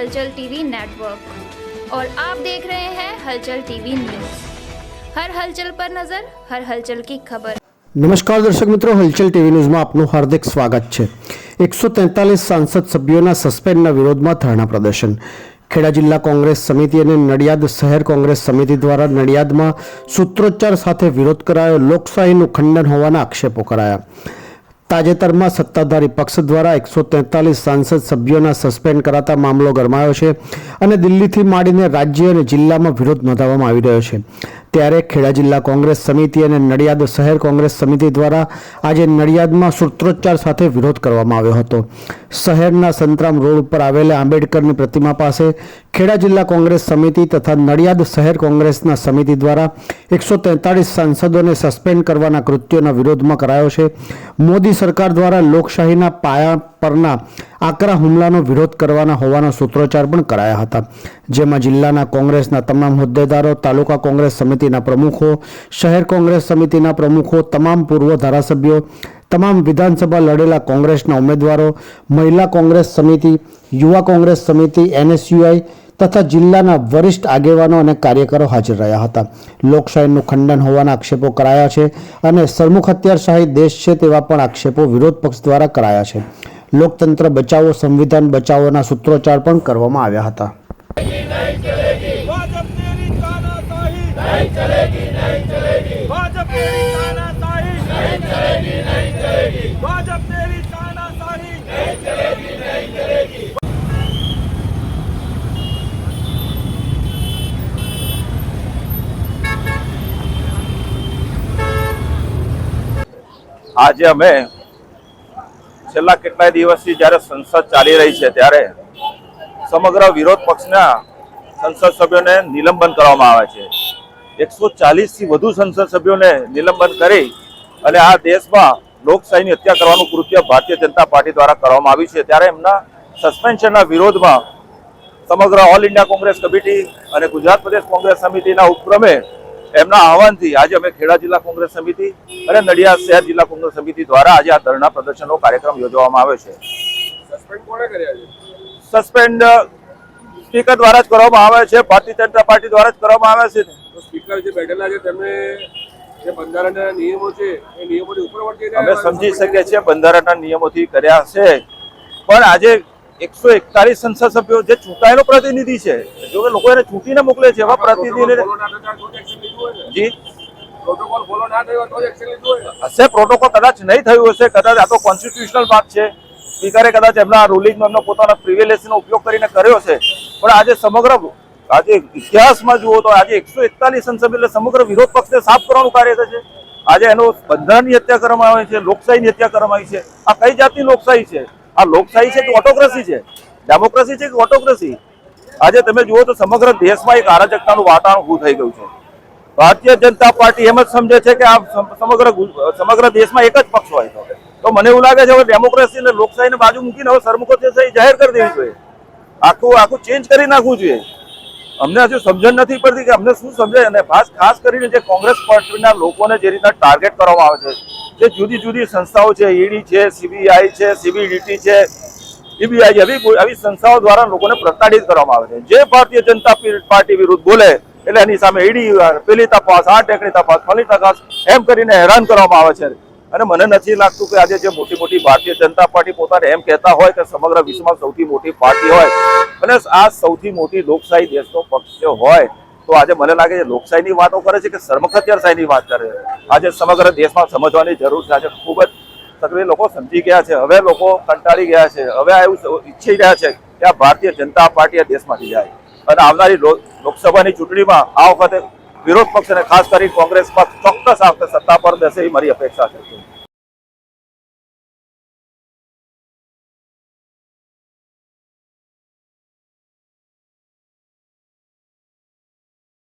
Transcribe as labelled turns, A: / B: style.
A: हलचल TV network और आप देख रहे हैं हलचल टीवी न्यूज़। हर हलचल पर नजर, हर हलचल की खबर।
B: नमस्कार दर्शक मित्रों, हलचल टीवी न्यूज़માં આપનું હાર્દિક સ્વાગત છે। 143 સાંસદ સભ્યોના સસ્પેન્ડના વિરોધમાં ધરણા પ્રદર્શન। ખેડા જિલ્લા કોંગ્રેસ સમિતિ અને નડિયાદ શહેર કોંગ્રેસ સમિતિ દ્વારા નડિયાદમાં સૂત્રોચ્ચાર સાથે વિરોધ કરાયો। લોકશાહીનું ખંડન હોવાના આક્ષેપો કરાયા। તાજેતરમાં સત્તાધારી પક્ષ દ્વારા 143 સાંસદ સભ્યોના સસ્પેન્ડ કરાતા મામલો ગરમાયો છે અને દિલ્હીથી માંડીને રાજ્ય અને જિલ્લામાં વિરોધ નોંધાવવામાં આવી રહ્યો છે। ત્યારે ખેડા જિલ્લા કોંગ્રેસ સમિતિ અને નડિયાદ શહેર કોંગ્રેસ સમિતિ દ્વારા આજે નડિયાદમાં સૂત્રોચ્ચાર સાથે વિરોધ કરવામાં આવ્યો હતો। શહેરના સંતરામ રોડ ઉપર આવેલા આંબેડકરની પ્રતિમા પાસે ખેડા જિલ્લા કોંગ્રેસ સમિતિ તથા નડિયાદ શહેર કોંગ્રેસના સમિતિ દ્વારા 143 સાંસદોને સસ્પેન્ડ કરવાના કૃત્યોના વિરોધમાં કરાયો છે। મોદી સરકાર દ્વારા લોકશાહીના પાયા પરના આકરા હુમલાનો વિરોધ કરવાના હોવાના સૂત્રોચ્ચાર પણ કરાયા હતા, જેમાં જિલ્લાના કોંગ્રેસના તમામ હોદ્દેદારો, તાલુકા કોંગ્રેસ સમિતિના પ્રમુખો, શહેર કોંગ્રેસ સમિતિના પ્રમુખો, તમામ પૂર્વ ધારાસભ્યો, તમામ વિધાનસભા લડેલા કોંગ્રેસના ઉમેદવારો, મહિલા કોંગ્રેસ સમિતિ, યુવા કોંગ્રેસ સમિતિ, NSUI તથા જિલ્લાના વરિષ્ઠ આગેવાનો અને કાર્યકરો હાજર રહ્યા હતા। લોકશાહીનું ખંડન હોવાના આક્ષેપો કરાયા છે અને સરમુખ હત્યારશાહી દેશ છે તેવા પણ આક્ષેપો વિરોધ પક્ષ દ્વારા કરાયા છે। લોકતંત્ર બચાવો, સંવિધાન બચાવોના સૂત્રોચ્ચાર પણ કરવામાં આવ્યા હતા।
C: આજે અમે છેલ્લા કેટલાય દિવસથી જ્યારે સંસદ ચાલી રહી છે ત્યારે સમગ્ર વિરોધ પક્ષના સંસદ સભ્યોને નિલંબન કરવામાં આવે છે। 140 થી વધુ સંસદ સભ્યોને નિલંબન કરી અને આ દેશમાં લોકશાહીની હત્યા કરવાનું કૃત્ય ભારતીય જનતા પાર્ટી દ્વારા કરવામાં આવ્યું છે। ત્યારે એમના સસ્પેન્શનના વિરોધમાં સમગ્ર ઓલ ઇન્ડિયા કોંગ્રેસ કમિટી અને ગુજરાત પ્રદેશ કોંગ્રેસ સમિતિના ઉપક્રમે એમના આહવાનથી આજે અમે ખેડા જિલ્લા કોંગ્રેસ સમિતિ અને નડિયાદ શહેર જિલ્લા કોંગ્રેસ સમિતિ દ્વારા આજે આ ધરણા પ્રદર્શનનો કાર્યક્રમ યોજવામાં આવ્યો છે।
D: સસ્પેન્ડ કોણે કર્યા છે?
C: સસ્પેન્ડ સ્પીકર દ્વારા જ કરવામાં આવે છે, ભારતીય જનતા પાર્ટી દ્વારા જ કરવામાં આવે છે।
D: તો સ્પીકર જે બેઠેલા છે તેમને જે બંધારણના નિયમો છે એ નિયમોની ઉપરવર્તી
C: અમે સમજી શકીએ છીએ બંધારણના નિયમોથી કર્યા છે, પણ આજે 141 સંસદ સભ્યો જે ચૂંટાયેલો પ્રતિનિધિ છે, જો કે લોકો એને ચૂંટીને મોકલે છે એવા પ્રતિનિધિને જી
D: પ્રોટોકોલ ફોલો ના થયો તો એક્શન લીધું હોય
C: હશે। પ્રોટોકોલ કદાચ નહીં થયું હશે, કદાચ આ તો કોન્સ્ટિટ્યુશનલ વાત છે, સ્પીકરે કદાચ એમના રૂલિંગનો એમનો પોતાના પ્રિવિલેજનો ઉપયોગ કરીને કર્યો છે। પણ આજે સમગ્ર આજે ઇતિહાસમાં જુઓ તો આજે 141 સંસદ એટલે સમગ્ર વિરોધ પક્ષને સાફ કરવાનું કાર્ય છે। આજે એનો બંધારણની હત્યા કરવામાં આવી છે, લોકશાહીની હત્યા કરવામાં આવી છે। આ કઈ જાતની લોકશાહી છે? આ લોકશાહી છે કે ઓટોક્રેસી છે? ડેમોક્રેસી છે કે ઓટોક્રેસી? આજે તમે જુઓ તો સમગ્ર દેશમાં એક અરાજકતાનું વાતાવરણ ઊભું થઈ ગયું છે। ભારતીય જનતા પાર્ટી એમ જ સમજે છે કે આ સમગ્ર દેશમાં એક જ પક્ષ હોય તો મને એવું લાગે છે હવે ડેમોક્રેસી અને લોકશાહીને બાજુ મૂકીને હવે સરમુખત્યારશાહી જાહેર કરી દેવી જોઈએ, આખું ચેન્જ કરી નાખવું જોઈએ। અમને હજુ સમજણ નથી પડતી કે અમને શું સમજાય। અને ખાસ કરીને જે કોંગ્રેસ પાર્ટીના લોકોને જે રીતના ટાર્ગેટ કરવામાં આવે છે, જે જુદી જુદી સંસ્થાઓ છે, ઈડી છે, CBI છે, CBDT છે, CBI આવી સંસ્થાઓ દ્વારા લોકોને પ્રતાડિત કરવામાં આવે છે। જે ભારતીય જનતા પાર્ટી વિરુદ્ધ બોલે એટલે એની સામે ઈડી પેલી તપાસ, આ ટેકની તપાસ, ફલી તપાસ એમ કરીને હેરાન કરવામાં આવે છે। અને મને નથી લાગતું કે આજે જે મોટી ભારતીય જનતા પાર્ટી પોતાને એમ કહેતા હોય કે સમગ્ર વિશ્વમાં સૌથી મોટી પાર્ટી હોય અને આ સૌથી મોટી લોકશાહી દેશનો પક્ષ હોય તો આજે મને લાગે છે લોકશાહીની વાતો કરે છે કે સરમુખત્યારશાહીની વાત કરે છે। આજે સમગ્ર દેશમાં સમજવાની જરૂર છે। આજે ખૂબ જ સક્રિય લોકો સમજી ગયા છે, હવે લોકો કંટાળી ગયા છે, હવે એવું ઈચ્છી રહ્યા છે કે આ ભારતીય જનતા પાર્ટી આ દેશમાંથી જાય અને આવનારી લોકસભાની ચૂંટણીમાં આ વખતે વિરોધ પક્ષ અને ખાસ કરી કોંગ્રેસ પક્ષ ચોક્કસ આ વખતે સત્તા પર બેસે એ મારી અપેક્ષા છે।